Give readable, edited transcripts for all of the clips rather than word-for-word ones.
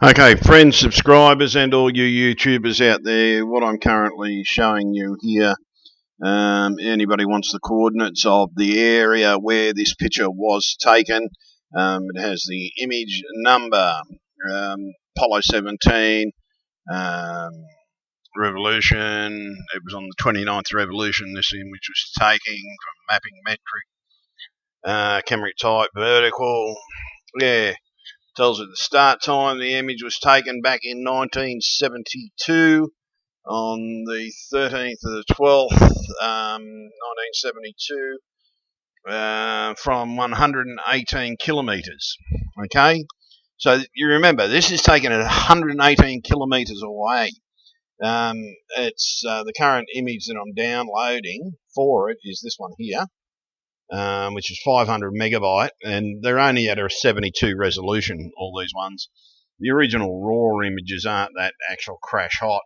Okay, friends, subscribers, and all you YouTubers out there, what I'm currently showing you here, anybody wants the coordinates of the area where this picture was taken. It has the image number, Apollo 17, revolution. It was on the 29th revolution this image was taken from mapping metric, camera type, vertical. Yeah. Tells it the start time. The image was taken back in 1972 on the 13th of the 12th, 1972, from 118 kilometres. Okay, so you remember this is taken at 118 kilometres away. It's the current image that I'm downloading for it is this one here. Which is 500 megabyte, and they're only at a 72 resolution, all these ones. The original raw images aren't that actual crash hot,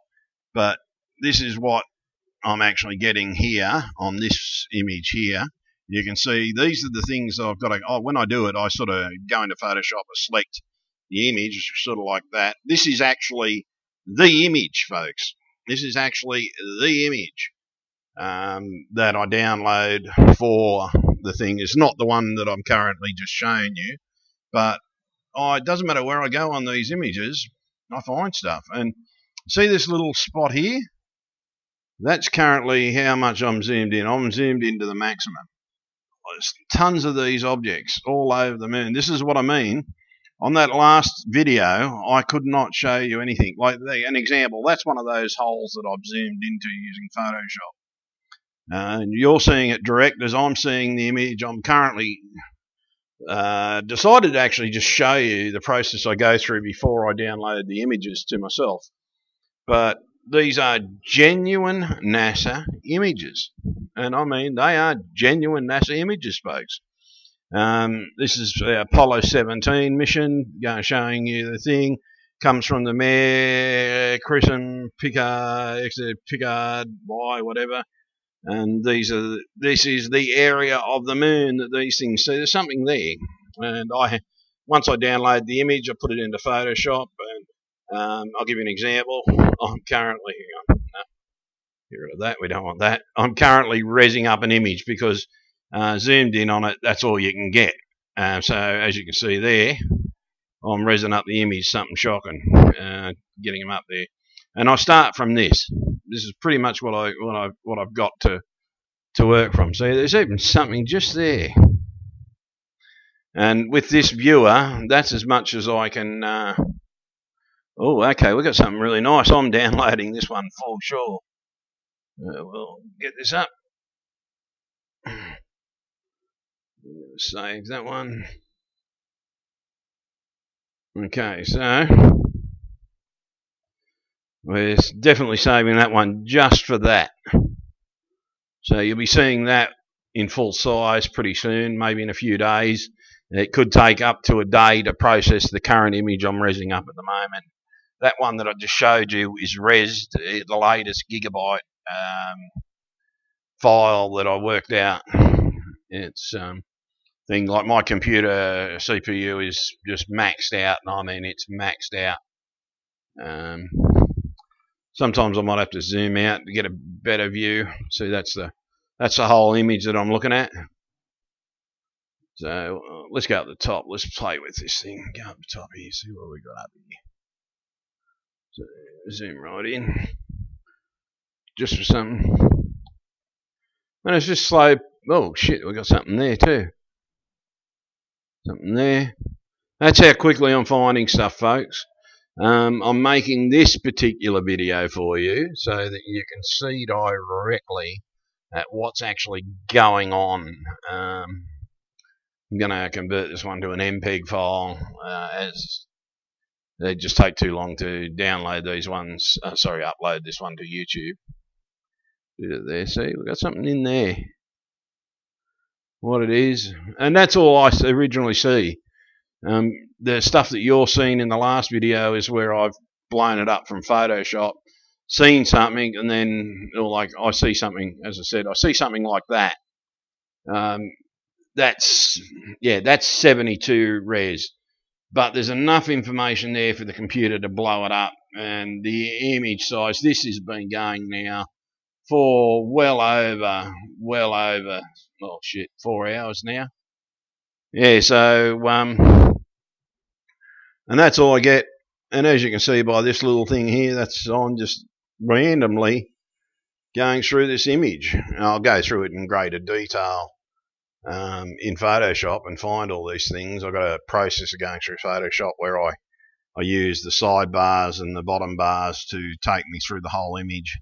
but this is what I'm actually getting here on this image here. You can see these are the things that I've got to, when I do it, I sort of go into Photoshop and select the image, sort of like that. This is actually the image, folks. This is actually the image that I download for the thing. Is not the one that I'm currently just showing you, but it doesn't matter where I go on these images, I find stuff. And see this little spot here? That's currently how much I'm zoomed in. I'm zoomed into the maximum. There's tons of these objects all over the moon. This is what I mean. On that last video, I could not show you anything. Like an example, that's one of those holes that I've zoomed into using Photoshop. And you're seeing it direct as I'm seeing the image. I'm currently decided to actually just show you the process I go through before I download the images to myself. But these are genuine NASA images. And I mean, they are genuine NASA images, folks. This is Apollo 17 mission, showing you the thing. Comes from the Mare, Crescent, Picard, Y, whatever. And this is the area of the moon that these things see. There's something there, and once I download the image, I put it into Photoshop, and I'll give you an example. I'm currently, hang on, no, get rid of that. We don't want that. I'm currently rezzing up an image because zoomed in on it, that's all you can get. So as you can see there, I'm rezzing up the image. Something shocking, getting them up there, and I start from this. This is pretty much what I've got to work from. See, there's even something just there. And with this viewer, that's as much as I can. Oh, okay, we've got something really nice. I'm downloading this one full sure. We'll get this up. Save that one. Okay, so we're definitely saving that one just for that. So you'll be seeing that in full size pretty soon, maybe in a few days. It could take up to a day to process the current image I'm rezzing up at the moment. That one that I just showed you is rezzed, the latest gigabyte file that I worked out. It's thing like my computer CPU is just maxed out, and I mean it's maxed out. Sometimes I might have to zoom out to get a better view. See, that's the whole image that I'm looking at. So let's go up the top. Let's play with this thing. Go up the top here. See what we got up here. So zoom right in, just for something. And it's just slow. Oh shit, we got something there too. Something there. That's how quickly I'm finding stuff, folks. I'm making this particular video for you so that you can see directly at what's actually going on. I'm going to convert this one to an MPEG file, as they just take too long to download these ones. Upload this one to YouTube. Bit of there, see, we've got something in there. What it is, and that's all I originally see. The stuff that you're seeing in the last video is where I've blown it up from Photoshop, seen something, and then I see something. As I said, I see something like that. That's 72 res. but there's enough information there for the computer to blow it up. And the image size, this has been going now for well over, oh shit, 4 hours now. Yeah, so, and that's all I get. And as you can see by this little thing here, that's I'm just randomly going through this image. And I'll go through it in greater detail in Photoshop and find all these things. I've got a processor going through Photoshop where I use the sidebars and the bottom bars to take me through the whole image,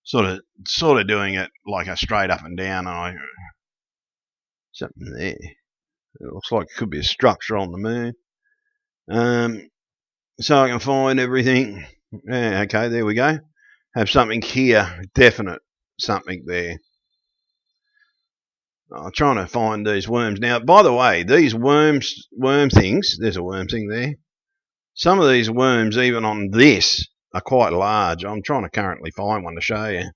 sort of doing it like a straight up and down. Something there. It looks like it could be a structure on the moon. So I can find everything. Yeah, okay, there we go. Have something here, definite something there. I'm trying to find these worms. Now, by the way, these worm things, there's a worm thing there. Some of these worms, even on this, are quite large. I'm trying to currently find one to show you.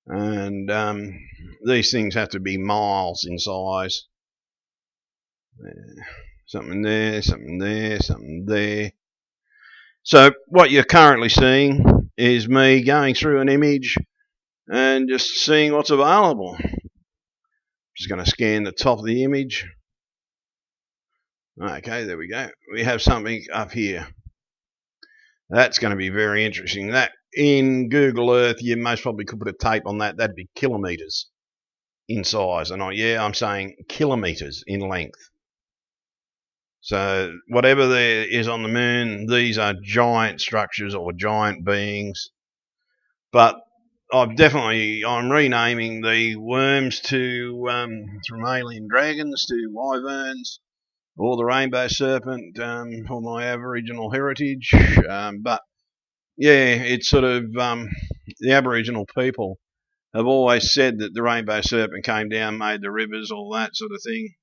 And these things have to be miles in size. Something there, something there, something there. So what you're currently seeing is me going through an image and just seeing what's available. Just going to scan the top of the image. Okay, there we go. We have something up here. That's going to be very interesting. That in Google Earth, you most probably could put a tape on that. That'd be kilometres in size. And I'm saying kilometres in length. So whatever there is on the moon, these are giant structures or giant beings. But I'm renaming the worms from alien dragons to wyverns, or the rainbow serpent for my Aboriginal heritage. But yeah, it's sort of the Aboriginal people have always said that the rainbow serpent came down, made the rivers, all that sort of thing.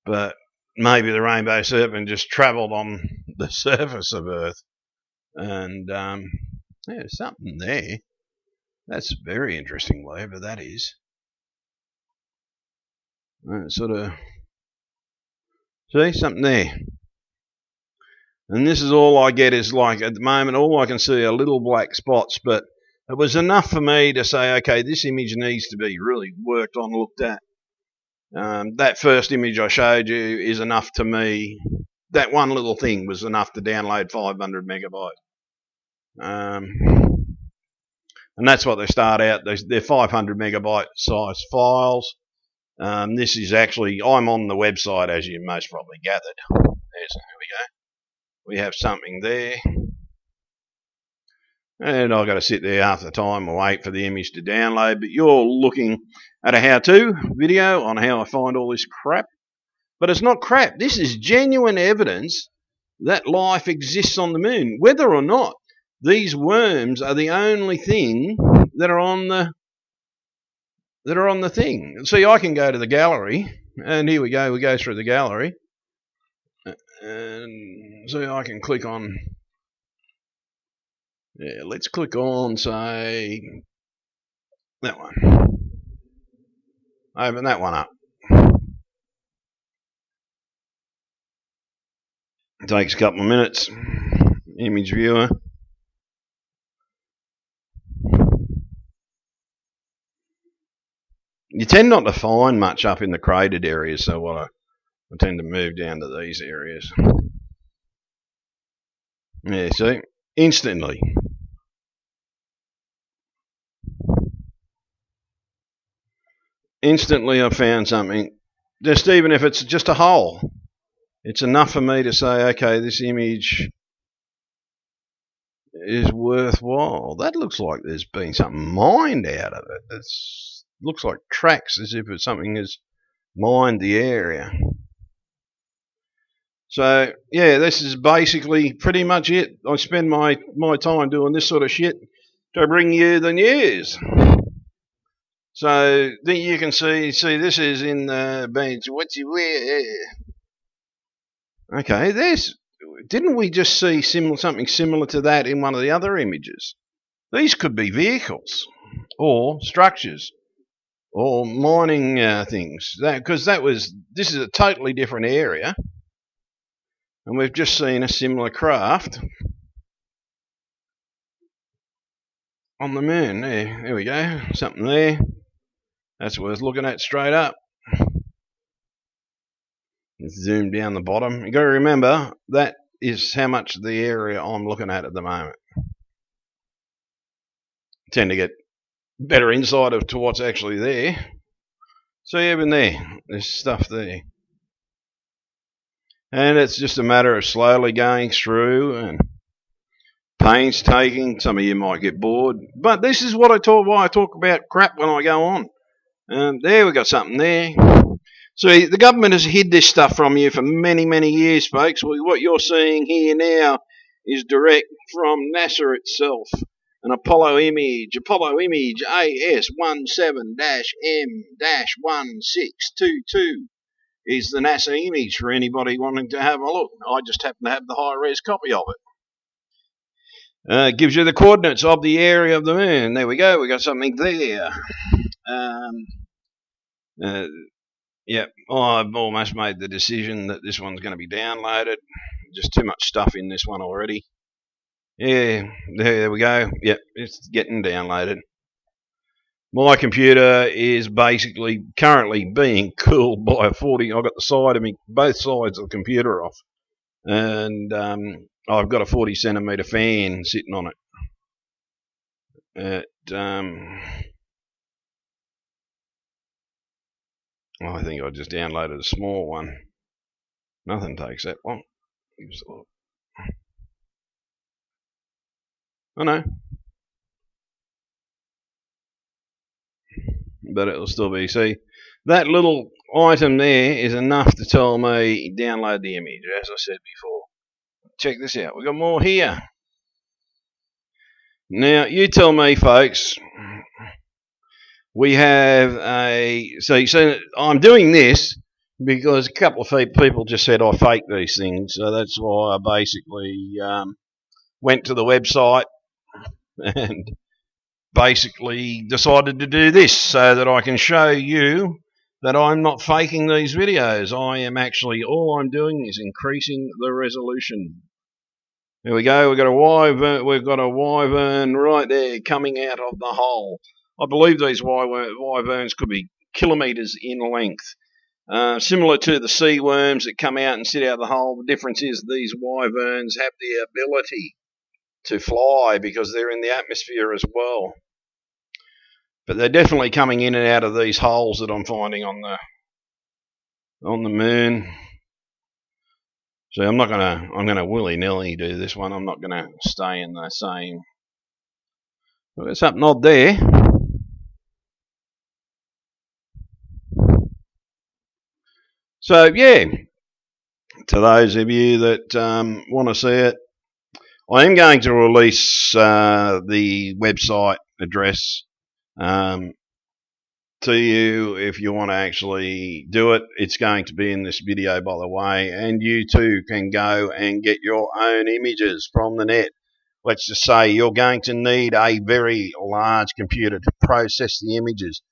But maybe the rainbow serpent just travelled on the surface of Earth. And there's something there. That's very interesting, whatever that is. Sort of, see, something there. And this is all I get is, like, at the moment, all I can see are little black spots, but it was enough for me to say, okay, this image needs to be really worked on, looked at. That first image I showed you is enough to me. That one little thing was enough to download 500 megabytes. And that's what they start out. They're 500 megabyte size files. This is actually, I'm on the website, as you most probably gathered. There we go. We have something there. And I've got to sit there half the time and wait for the image to download. But you're looking at a how-to video on how I find all this crap. But it's not crap. This is genuine evidence that life exists on the moon. Whether or not these worms are the only thing that are on the thing. See, I can go to the gallery, and here we go. We go through the gallery, and see, I can click on. Yeah, let's click on, say, that one. Open that one up. It takes a couple of minutes. Image viewer. You tend not to find much up in the cratered areas, so I tend to move down to these areas. Yeah, see? Instantly. Instantly I found something. Just even if it's just a hole. It's enough for me to say, okay, this image is worthwhile. That looks like there's been something mined out of it. It looks like tracks, as if it's something has mined the area. So yeah, this is basically pretty much it. I spend my time doing this sort of shit to bring you the news. So then you can see this is in the bench. What's you wear? Okay, didn't we just see something similar to that in one of the other images? These could be vehicles or structures or mining things. This is a totally different area. And we've just seen a similar craft on the moon. There we go. Something there. That's worth looking at straight up. Zoom down the bottom. You've got to remember that is how much of the area I'm looking at the moment. I tend to get better insight to what's actually there. So even there's stuff there. And it's just a matter of slowly going through and painstaking. Some of you might get bored, but this is why I talk about crap when I go on. There we got something there. So the government has hid this stuff from you for many, many years, folks. What you're seeing here now is direct from NASA itself. An Apollo image AS17-M-1622 is the NASA image for anybody wanting to have a look. I just happen to have the high-res copy of it. It gives you the coordinates of the area of the moon. There we go. We got something there. Yeah, I've almost made the decision that this one's going to be downloaded. Just too much stuff in this one already. Yeah, there we go. Yep, it's getting downloaded. My computer is basically currently being cooled by a 40. I've got the side of me, both sides of the computer off, and I've got a 40 centimetre fan sitting on it. I think I just downloaded a small one. Nothing takes that long. I know. But it'll still be. See, that little item there is enough to tell me download the image, as I said before. Check this out. We've got more here. Now, you tell me, folks. We have so I'm doing this because a couple of people just said I fake these things. So that's why I basically went to the website and basically decided to do this so that I can show you that I'm not faking these videos. I am actually, all I'm doing is increasing the resolution. There we go. We've got a wyvern right there coming out of the hole. I believe these wyverns could be kilometres in length. Similar to the sea worms that come out and sit out of the hole, the difference is these wyverns have the ability to fly because they're in the atmosphere as well. But they're definitely coming in and out of these holes that I'm finding on the moon. So I'm gonna willy-nilly do this one. I'm not gonna stay in the same. Well, there's something odd there. So yeah, to those of you that want to see it, I am going to release the website address to you if you want to actually do it. It's going to be in this video, by the way, and you too can go and get your own images from the net. Let's just say you're going to need a very large computer to process the images.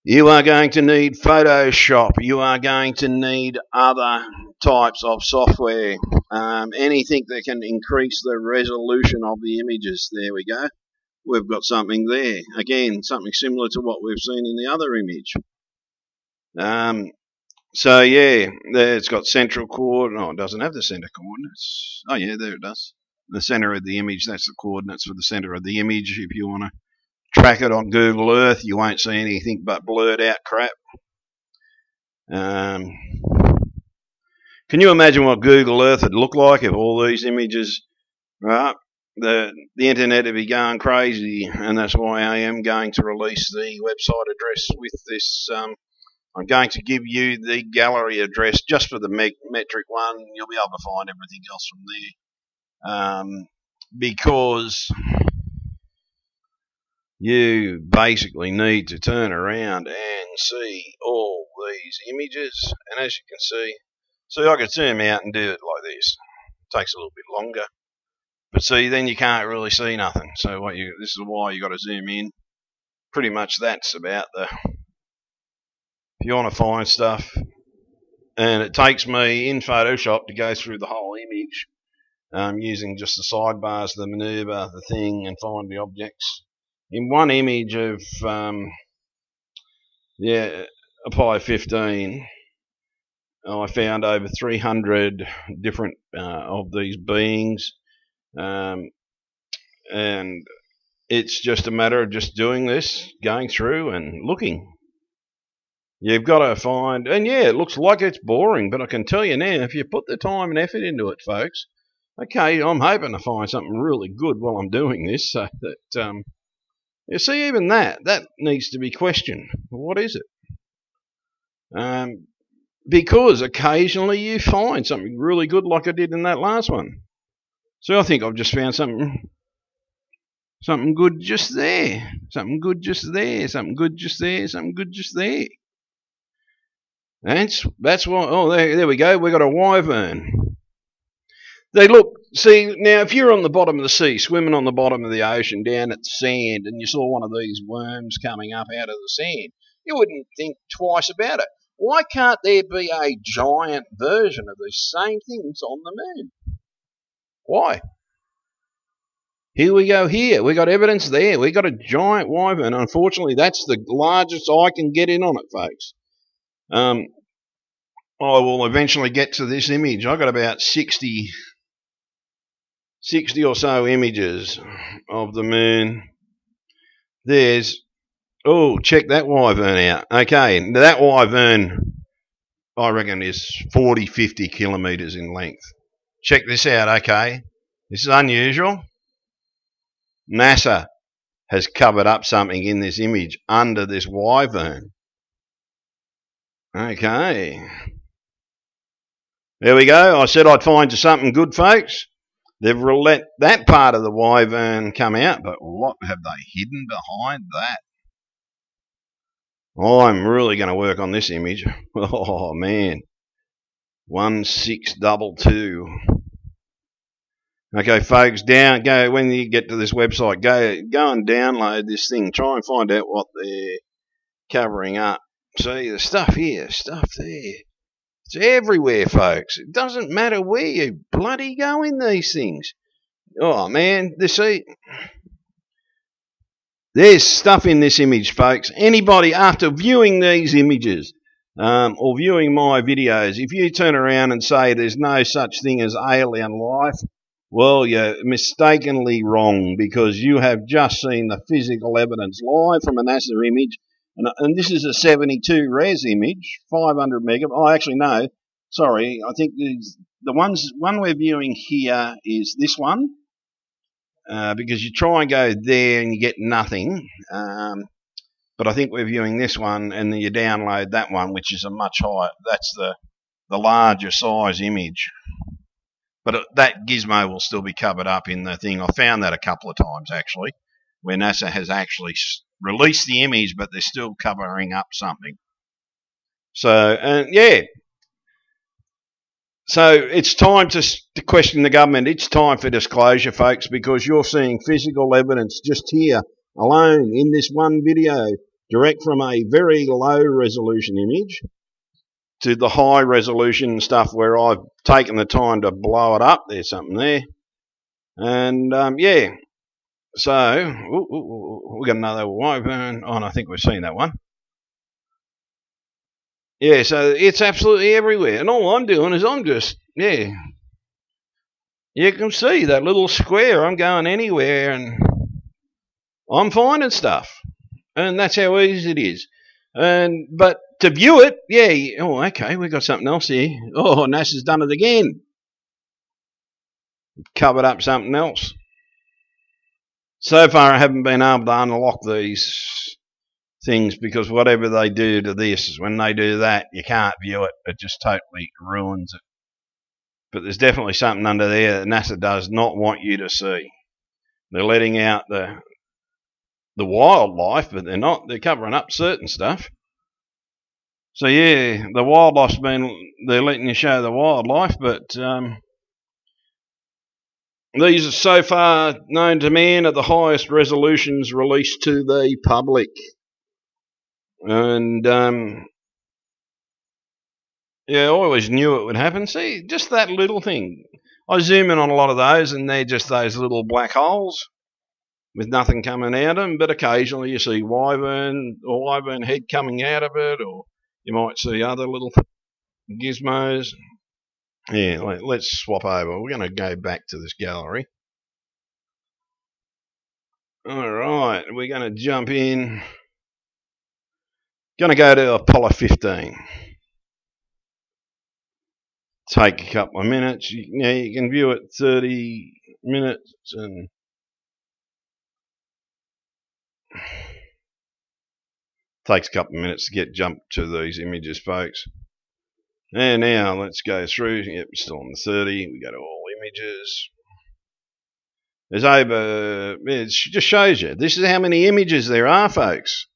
You are going to need Photoshop. You are going to need other types of software. Anything that can increase the resolution of the images. There we go. We've got something there. Again, something similar to what we've seen in the other image. So yeah, there it's got central coordinates. No, it doesn't have the center coordinates. Oh yeah, there it does. The center of the image, that's the coordinates for the center of the image. If you want to track it on Google Earth, you won't see anything but blurred out crap. Can you imagine what Google Earth would look like if all these images, right? The internet would be going crazy, and that's why I am going to release the website address with this. I'm going to give you the gallery address just for the metric one. You'll be able to find everything else from there, because you basically need to turn around and see all these images. And as you can see I could zoom out and do it like this. It takes a little bit longer. But see, then you can't really see nothing. So this is why you got to zoom in. Pretty much that's about if you want to find stuff, and it takes me in Photoshop to go through the whole image, using just the sidebars, the maneuver, the thing, and find the objects. In one image of Apollo 15, I found over 300 different of these beings, and it's just a matter of just doing this, going through and looking. You've got to find, and yeah, it looks like it's boring, but I can tell you now, if you put the time and effort into it, folks, okay, I'm hoping to find something really good while I'm doing this, so that, you see, even that needs to be questioned. What is it? Because occasionally you find something really good like I did in that last one. So I think I've just found something good just there, something good just there, something good just there, something good just there. That's why. Oh, there we go. We got a wyvern. They look. See now, if you're on the bottom of the sea, swimming on the bottom of the ocean, down at the sand, and you saw one of these worms coming up out of the sand, you wouldn't think twice about it. Why can't there be a giant version of these same things on the moon? Why? Here we go. Here we got evidence there. We got a giant wyvern. Unfortunately, that's the largest I can get in on it, folks. I will eventually get to this image. I got about 60 or so images of the moon. Check that wyvern out. Okay, that wyvern, I reckon, is 40, 50 kilometres in length. Check this out, okay? This is unusual. NASA has covered up something in this image under this wyvern. Okay. There we go. I said I'd find you something good, folks. They've let that part of the wyvern come out, but what have they hidden behind that? I'm really going to work on this image. Oh, man. 1622. Okay, folks, go when you get to this website, go and download this thing. Try and find out what they're covering up. See, the stuff here, stuff there. It's everywhere, folks. It doesn't matter where you bloody go in these things. Oh, man, there's stuff in this image, folks. Anybody, after viewing these images or viewing my videos, if you turn around and say there's no such thing as alien life, well, you're mistakenly wrong, because you have just seen the physical evidence live from a NASA image. And this is a 72 res image, 500 megabytes. Oh, actually, no. Sorry. I think the one we're viewing here is this one, because you try and go there and you get nothing. But I think we're viewing this one, and then you download that one, which is a much higher. That's the larger size image. But that gizmo will still be covered up in the thing. I found that a couple of times, actually, where NASA has actually released the image, but they're still covering up something. So, yeah. So it's time to question the government. It's time for disclosure, folks, because you're seeing physical evidence just here alone in this one video, direct from a very low resolution image to the high resolution stuff where I've taken the time to blow it up. There's something there. And, yeah. So, we got another wyvern. Oh, and I think we've seen that one. Yeah, so it's absolutely everywhere. And all I'm doing is you can see that little square. I'm going anywhere and I'm finding stuff. And that's how easy it is. But to view it, okay, we got something else here. Oh, NASA's done it again. Covered up something else. So far, I haven't been able to unlock these things, because whatever they do to this, when they do that, you can't view it. It just totally ruins it. But there's definitely something under there that NASA does not want you to see. They're letting out the wildlife, but they're covering up certain stuff. So yeah, the wildlife's they're letting you show the wildlife, but these are so far known to man at the highest resolutions released to the public. And Yeah, I always knew it would happen. See, just that little thing. I zoom in on a lot of those, and they're just those little black holes with nothing coming out of them. But occasionally you see wyvern or wyvern head coming out of it, or you might see other little gizmos. Yeah, let's swap over. We're going to go back to this gallery. All right, we're going to jump in. Going to go to Apollo 15. Take a couple of minutes. You can view it 30 minutes and takes a couple of minutes to get jumped to these images, folks. And now let's go through. Yep, still on the 30. We go to all images. There's over, it just shows you. This is how many images there are, folks.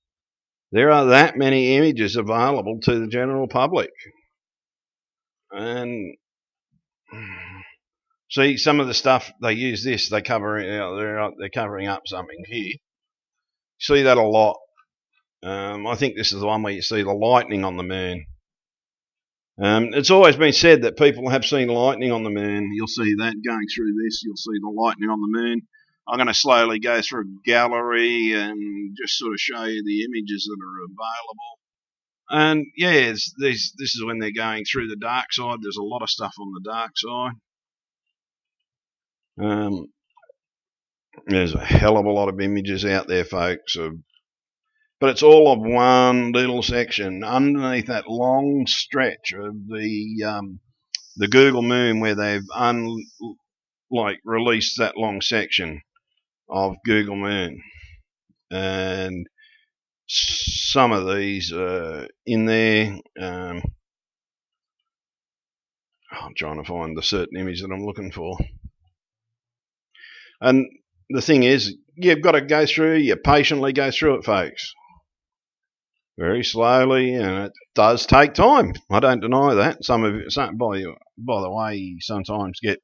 There are that many images available to the general public. And see, some of the stuff they use this, they're covering up something here. See that a lot. I think this is the one where you see the lightning on the moon. It's always been said that people have seen lightning on the moon. You'll see that going through this. You'll see the lightning on the moon. I'm going to slowly go through a gallery and just sort of show you the images that are available. And yeah, this is when they're going through the dark side. There's a lot of stuff on the dark side. There's a hell of a lot of images out there, folks. But it's all of one little section underneath that long stretch of the Google Moon, where they've released that long section of Google Moon, and some of these in there. I'm trying to find the certain image that I'm looking for, and the thing is, you've got to go through. You patiently go through it, folks. Very slowly, and it does take time. I don't deny that. Some of it, by the way, sometimes get,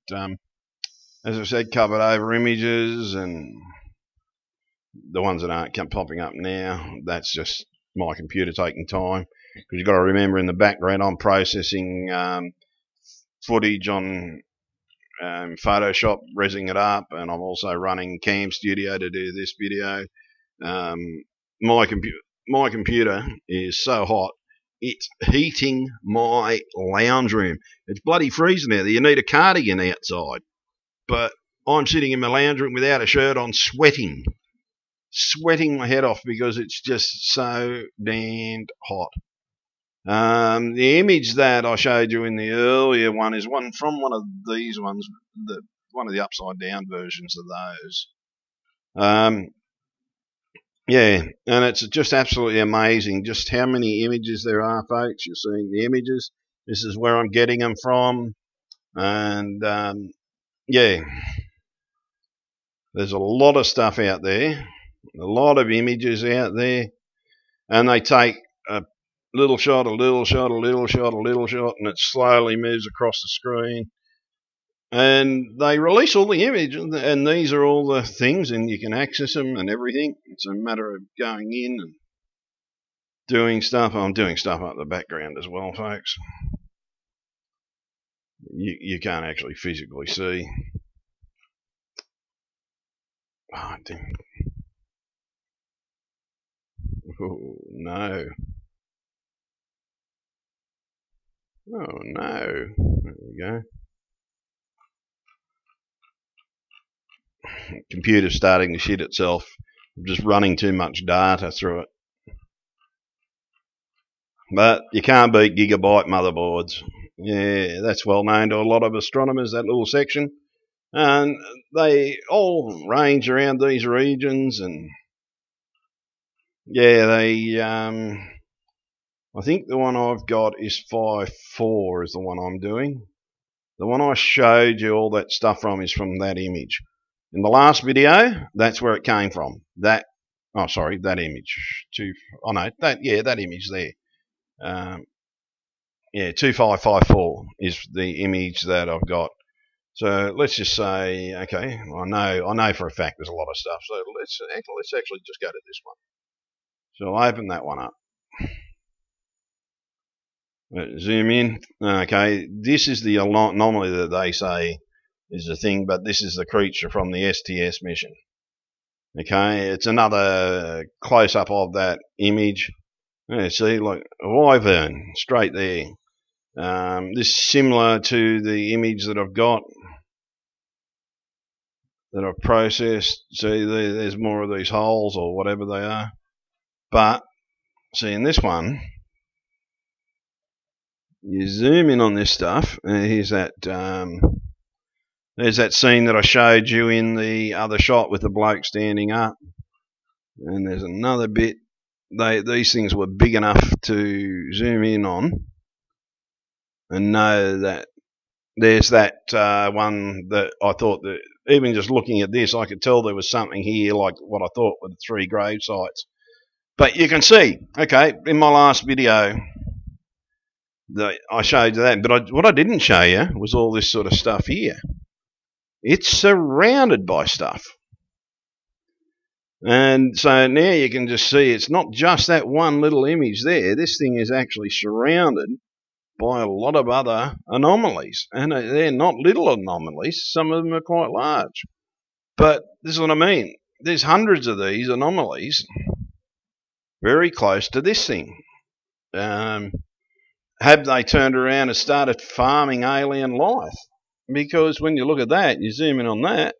as I said, covered over images, and the ones that aren't popping up now, that's just my computer taking time. Because you've got to remember, in the background, I'm processing footage on Photoshop, resing it up, and I'm also running Cam Studio to do this video. My computer is so hot, it's heating my lounge room. It's bloody freezing out there. You need a cardigan outside. But I'm sitting in my lounge room without a shirt on, sweating my head off because it's just so damned hot. The image that I showed you in the earlier one is one from one of these ones, one of the upside down versions of those. Yeah, and it's just absolutely amazing just how many images there are, folks. You're seeing the images. This is where I'm getting them from. And yeah, there's a lot of stuff out there, a lot of images out there, and they take a little shot, a little shot, a little shot, a little shot, and it slowly moves across the screen. And they release all the images, and these are all the things, and you can access them and everything. It's a matter of going in and doing stuff. I'm doing stuff up the background as well, folks. You can't actually physically see. Oh, damn. Oh, no. Oh, no. There we go. Computer's starting to shit itself. I'm just running too much data through it. But you can't beat gigabyte motherboards. Yeah, that's well known to a lot of astronomers, that little section. And they all range around these regions, and yeah, I think the one I've got is 5.4 is the one I'm doing. The one I showed you all that stuff from is from that image. In the last video, that's where it came from. That image. That image there. Yeah, 2554 is the image that I've got. So let's just say, okay, I know for a fact there's a lot of stuff. So let's actually just go to this one. So I'll open that one up. Zoom in. Okay, this is the anomaly that they say is the thing, but this is the creature from the STS mission. Okay, it's another close-up of that image. Yeah, see, like a wyvern, straight there. This is similar to the image that I've got, that I've processed. See, there's more of these holes or whatever they are. But, see, in this one, you zoom in on this stuff, and here's that, there's that scene that I showed you in the other shot with the bloke standing up. And there's another bit. These things were big enough to zoom in on and know that there's that one that I thought that even just looking at this, I could tell there was something here like what I thought were the 3 grave sites. But you can see, okay, in my last video, I showed you that. But what I didn't show you was all this sort of stuff here. It's surrounded by stuff. And so now you can just see it's not just that one little image there. This thing is actually surrounded by a lot of other anomalies. And they're not little anomalies. Some of them are quite large. But this is what I mean. There's hundreds of these anomalies very close to this thing. Have they turned around and started farming alien life? Because when you look at that, you zoom in on that,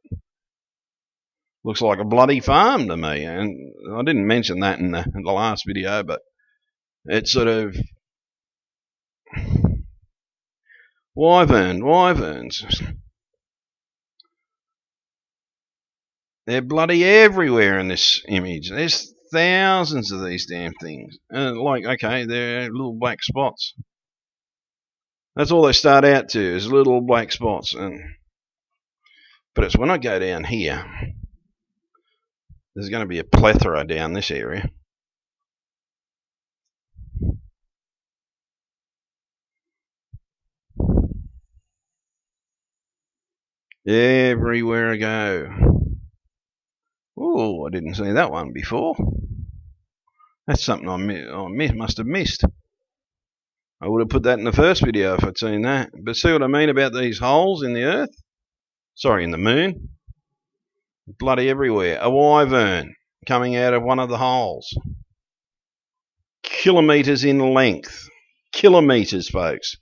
looks like a bloody farm to me. And I didn't mention that in the last video, but it's sort of wyverns. They're bloody everywhere in this image. There's thousands of these damn things. And like, okay, they're little black spots. That's all they start out to, is little black spots. But it's when I go down here, there's going to be a plethora down this area. Everywhere I go. Oh, I didn't see that one before. That's something I must have missed. I would have put that in the first video if I'd seen that. But see what I mean about these holes in the earth? Sorry, in the moon. Bloody everywhere. A wyvern coming out of one of the holes. Kilometres in length. Kilometres, folks.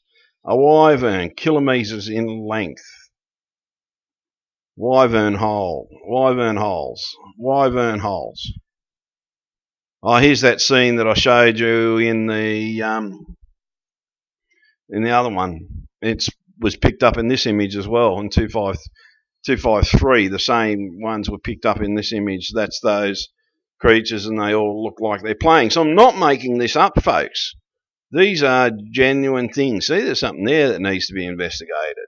A wyvern, kilometres in length. Wyvern hole. Wyvern holes. Wyvern holes. Oh, here's that scene that I showed you in the other one. It was picked up in this image as well, in 253. The same ones were picked up in this image. That's those creatures, and they all look like they're playing. So I'm not making this up, folks. These are genuine things. See, there's something there that needs to be investigated.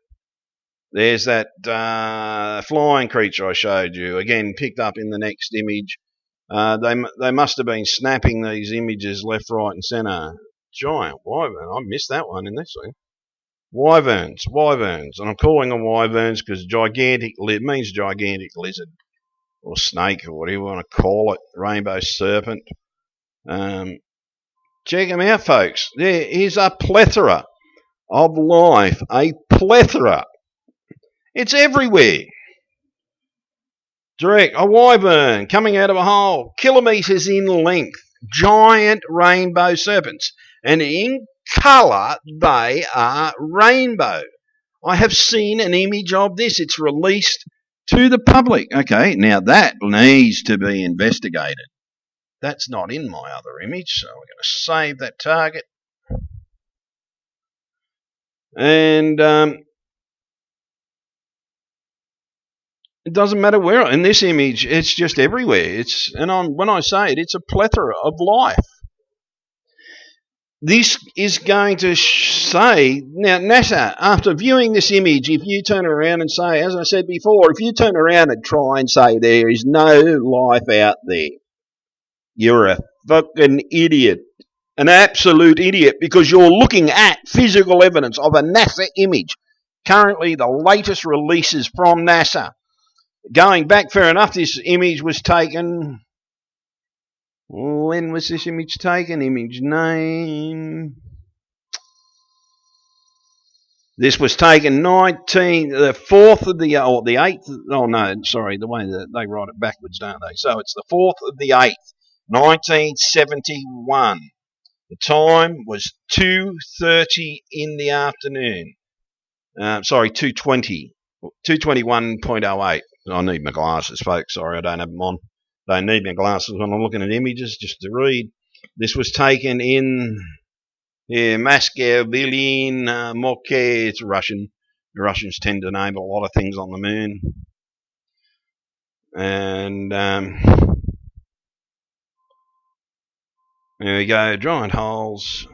There's that flying creature I showed you, again picked up in the next image. They must have been snapping these images left, right, and centre. Giant wyvern. I missed that one in this thing. Wyverns, and I'm calling them wyverns because gigantic means gigantic lizard or snake or whatever you want to call it. Rainbow serpent. Check them out, folks. There is a plethora of life. A plethora. It's everywhere. Direct, a wyvern coming out of a hole, kilometres in length, giant rainbow serpents, and in colour they are rainbow. I have seen an image of this. It's released to the public. Okay, now that needs to be investigated. That's not in my other image, so we're going to save that target. And it doesn't matter where. In this image, it's just everywhere. When I say it, it's a plethora of life. This is going to say, now NASA, after viewing this image, if you turn around and say, as I said before, if you turn around and try and say there is no life out there, you're a fucking idiot. An absolute idiot, because you're looking at physical evidence of a NASA image. Currently, the latest releases from NASA. Going back, fair enough, this image was taken. When was this image taken? Image name. This was taken the 4th of the, or the 8th, oh no, sorry, the way that they write it backwards, don't they? So it's the 4th of the 8th, 1971. The time was 2:30 in the afternoon. Sorry, 2:20, 2:21.08. I need my glasses, folks. Sorry, I don't have them on. Don't need my glasses when I'm looking at images just to read. This was taken in Moscow, Berlin, Moscow. It's Russian. The Russians tend to name a lot of things on the moon. And there we go, giant holes.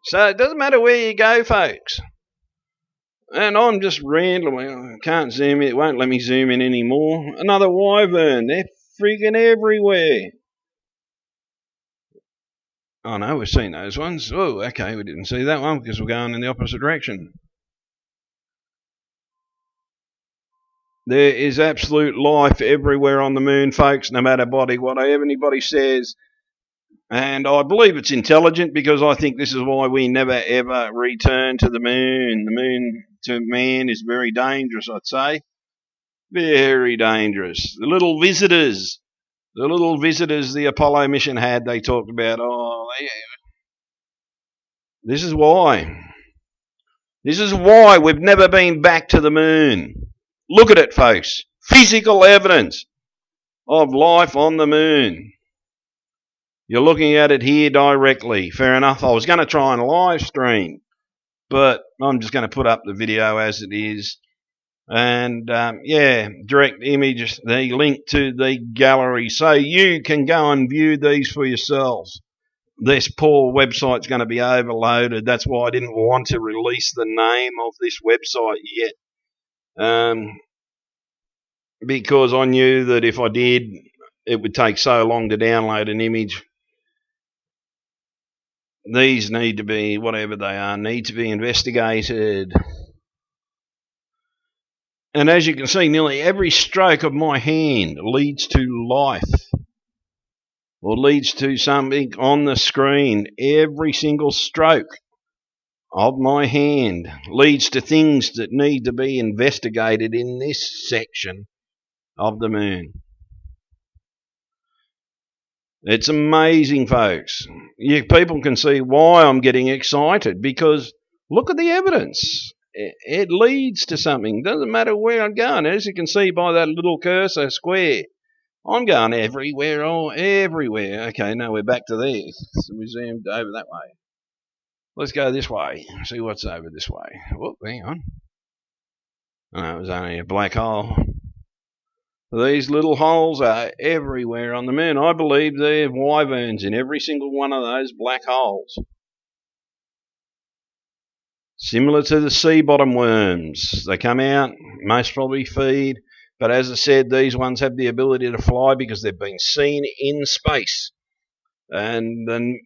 So it doesn't matter where you go, folks. And I'm just rambling. I can't zoom in. It won't let me zoom in anymore. Another wyvern. They're freaking everywhere. Oh no, we've seen those ones. Oh, okay, we didn't see that one because we're going in the opposite direction. There is absolute life everywhere on the moon, folks, no matter what anybody says. And I believe it's intelligent because I think this is why we never ever return to the moon. The moon to man is very dangerous, I'd say. Very dangerous. The little visitors the Apollo mission had, they talked about, this is why. This is why we've never been back to the moon. Look at it, folks. Physical evidence of life on the moon. You're looking at it here directly. Fair enough. I was going to try and live stream, but I'm just going to put up the video as it is. And direct image, the link to the gallery, so you can go and view these for yourselves. This poor website's going to be overloaded. That's why I didn't want to release the name of this website yet, because I knew that if I did, it would take so long to download an image. These need to be, whatever they are, need to be investigated. And as you can see, nearly every stroke of my hand leads to life, or leads to something on the screen. Every single stroke of my hand leads to things that need to be investigated in this section of the moon. It's amazing, folks. People can see why I'm getting excited, because look at the evidence. It leads to something. Doesn't matter where I'm going. As you can see by that little cursor square, I'm going everywhere, everywhere. Okay, now we're back to there. So we zoomed over that way. Let's go this way. See what's over this way. Whoop, hang on. Oh, it was only a black hole. These little holes are everywhere on the moon. I believe there are wyverns in every single one of those black holes. Similar to the sea bottom worms. They come out, most probably feed, but as I said, these ones have the ability to fly because they've been seen in space. And then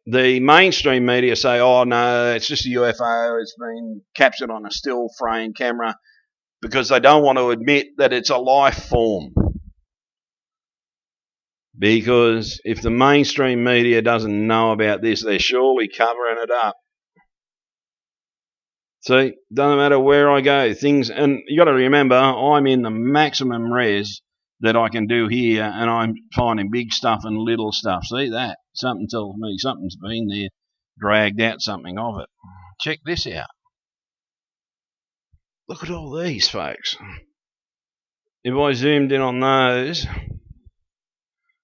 the mainstream media say, oh no, it's just a UFO, it's been captured on a still frame camera, because they don't want to admit that it's a life form. Because if the mainstream media doesn't know about this, they're surely covering it up. See, doesn't matter where I go, things, and you got to remember, I'm in the maximum res that I can do here, and I'm finding big stuff and little stuff. See that? Something tells me something's been there, dragged out something of it. Check this out. Look at all these, folks. If I zoomed in on those,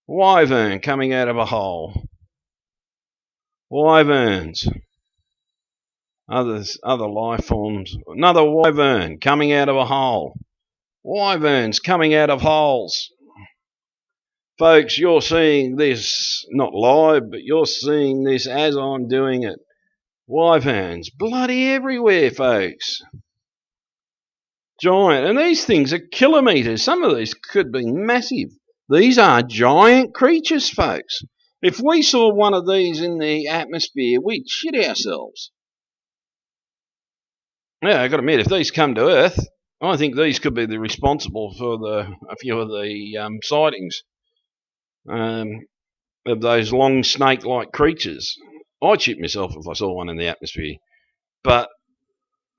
wyvern coming out of a hole. Wyverns. Other life forms. Another wyvern coming out of a hole. Wyverns coming out of holes. Folks, you're seeing this, not live, but you're seeing this as I'm doing it. Wyverns bloody everywhere, folks. Giant. And these things are kilometres. Some of these could be massive. These are giant creatures, folks. If we saw one of these in the atmosphere, we'd shit ourselves. Yeah, I've got to admit, if these come to Earth, I think these could be responsible for a few of the sightings of those long snake-like creatures. I'd shit myself if I saw one in the atmosphere. But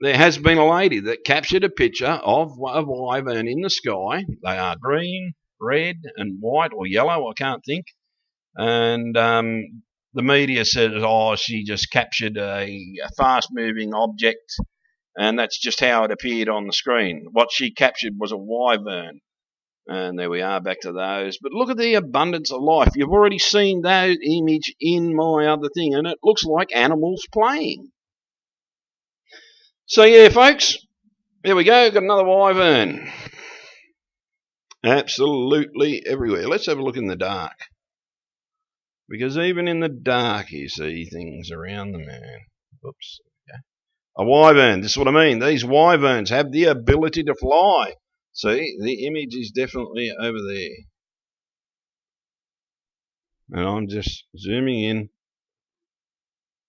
there has been a lady that captured a picture of a wyvern in the sky. They are green, red, and white, or yellow, I can't think. And the media said, oh, she just captured a fast-moving object, and that's just how it appeared on the screen. What she captured was a wyvern. And there we are, back to those. But look at the abundance of life. You've already seen that image in my other thing, and it looks like animals playing. So yeah, folks, there we go. Got another wyvern. Absolutely everywhere. Let's have a look in the dark. Because even in the dark you see things around the moon. Oops. Okay. A wyvern. This is what I mean. These wyverns have the ability to fly. See, the image is definitely over there. And I'm just zooming in.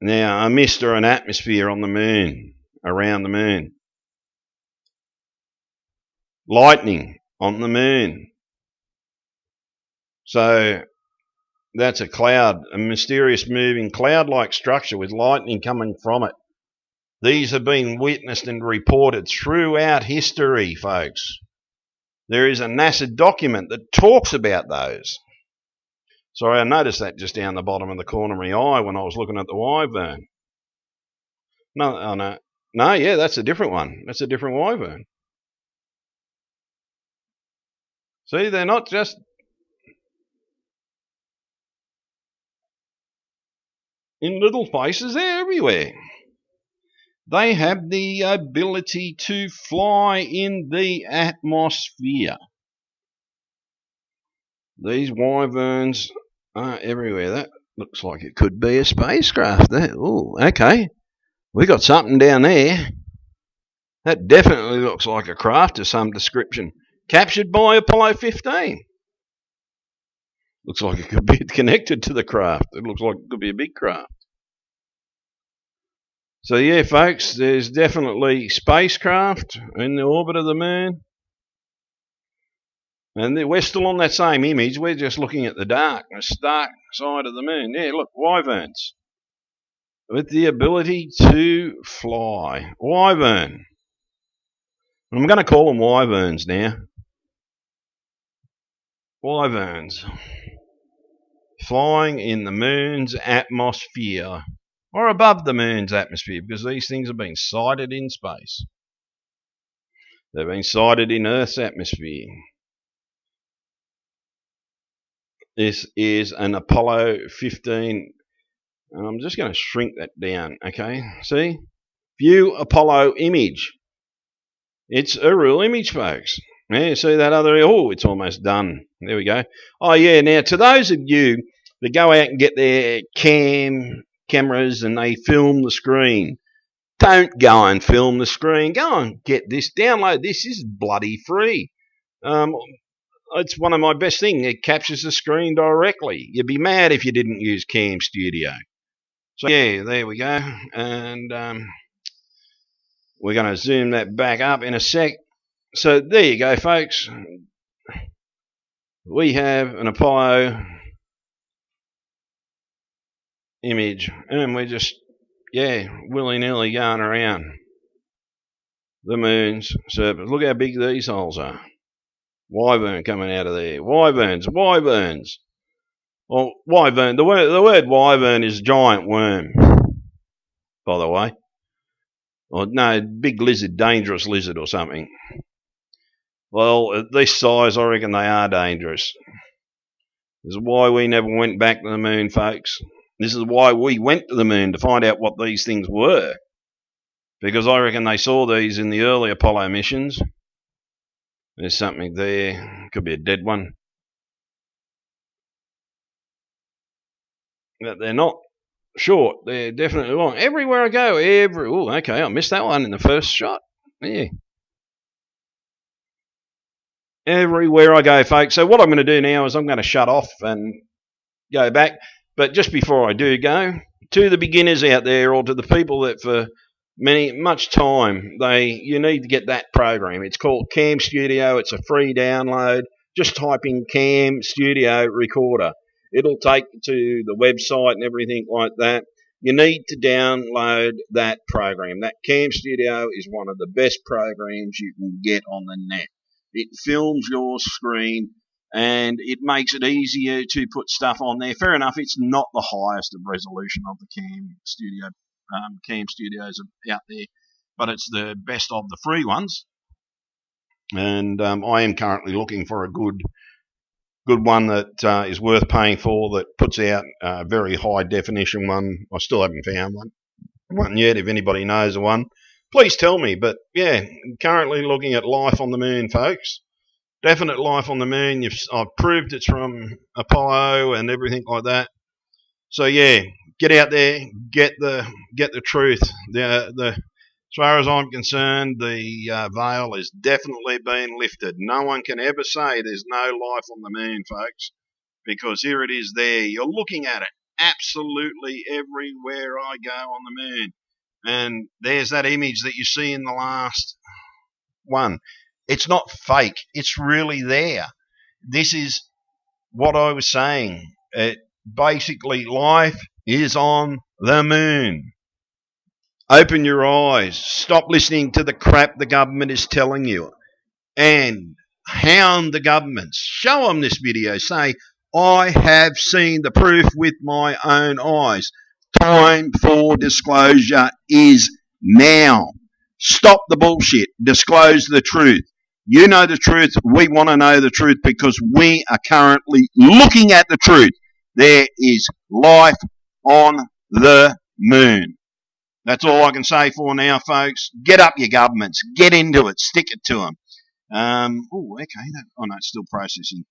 Now, a mist or an atmosphere on the moon, around the moon. Lightning on the moon. So that's a cloud, a mysterious moving cloud-like structure with lightning coming from it. These have been witnessed and reported throughout history, folks. There is a NASA document that talks about those. Sorry, I noticed that just down the bottom of the corner of my eye when I was looking at the wyvern. No, oh no. No, yeah, that's a different one. That's a different wyvern. See, they're not just in little places, they're everywhere. They have the ability to fly in the atmosphere. These wyverns are everywhere. That looks like it could be a spacecraft. Oh, okay. We got something down there. That definitely looks like a craft of some description. Captured by Apollo 15. Looks like it could be connected to the craft. It looks like it could be a big craft. So yeah, folks, there's definitely spacecraft in the orbit of the moon. And we're still on that same image. We're just looking at the dark side of the moon. Yeah, look, wyverns. With the ability to fly. Wyvern. I'm going to call them wyverns now. Wyverns. Flying in the moon's atmosphere. Or above the moon's atmosphere, because these things have been sighted in space. They've been sighted in Earth's atmosphere. This is an Apollo 15. And I'm just going to shrink that down, okay? See? View Apollo image. It's a real image, folks. Yeah, see that other? Oh, it's almost done. There we go. Oh, yeah. Now, to those of you that go out and get their cameras and they film the screen, don't go and film the screen. Go and get this. Download this. This is bloody free. It's one of my best things. It captures the screen directly. You'd be mad if you didn't use Cam Studio. So, yeah, there we go. And we're going to zoom that back up in a sec. So, there you go, folks. We have an Apollo image. And we're just, yeah, willy-nilly going around the moon's surface. Look how big these holes are. Wyvern coming out of there. Wyverns. Well, wyvern. The word wyvern is giant worm, by the way. Or no, big lizard, dangerous lizard or something. Well, at this size, I reckon they are dangerous. This is why we never went back to the moon, folks. This is why we went to the moon, to find out what these things were. Because I reckon they saw these in the early Apollo missions. There's something there. Could be a dead one. But they're not short. They're definitely long. Everywhere I go, oh, okay, I missed that one in the first shot. Yeah. Everywhere I go, folks. So what I'm going to do now is I'm going to shut off and go back. But just before I do go, to the beginners out there, or to the people that for much time, you need to get that program. It's called Cam Studio. It's a free download. Just type in Cam Studio Recorder. It'll take you to the website and everything like that. you need to download that program. That Cam Studio is one of the best programs you can get on the net. It films your screen and it makes it easier to put stuff on there. Fair enough, it's not the highest of resolution of the Cam Studios out there, but it's the best of the free ones. And I am currently looking for a good one that is worth paying for, that puts out a very high definition one. I still haven't found one yet. If anybody knows of one, please tell me. But yeah, currently looking at life on the moon, folks. Definite life on the moon. I've proved it's from Apollo and everything like that. So yeah, get out there, get the truth. As far as I'm concerned, the veil has definitely been lifted. No one can ever say there's no life on the moon, folks, because here it is there. You're looking at it absolutely everywhere I go on the moon. And there's that image that you see in the last one. It's not fake. It's really there. This is what I was saying. Basically, life is on the moon. Open your eyes. Stop listening to the crap the government is telling you. And hound the governments. Show them this video. Say, I have seen the proof with my own eyes. Time for disclosure is now. Stop the bullshit. Disclose the truth. You know the truth. We want to know the truth because we are currently looking at the truth. There is life on the moon. That's all I can say for now, folks. Get up, your governments. Get into it. Stick it to them. Okay. No, it's still processing.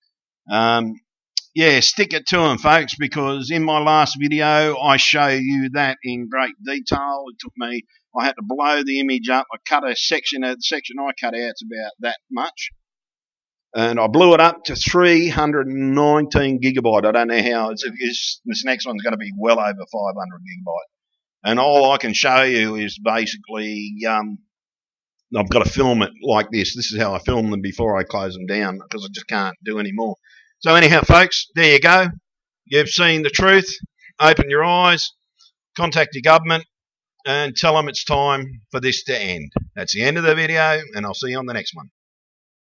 Yeah, stick it to them, folks, because in my last video, I show you that in great detail. It took me, I had to blow the image up. I cut a section, the section I cut out's about that much. And I blew it up to 319 gigabyte. I don't know how. This next one's going to be well over 500 gigabyte. And all I can show you is basically, I've got to film it like this. This is how I film them before I close them down because I just can't do any more. So anyhow, folks, there you go. You've seen the truth. Open your eyes. Contact your government and tell them it's time for this to end. That's the end of the video, and I'll see you on the next one.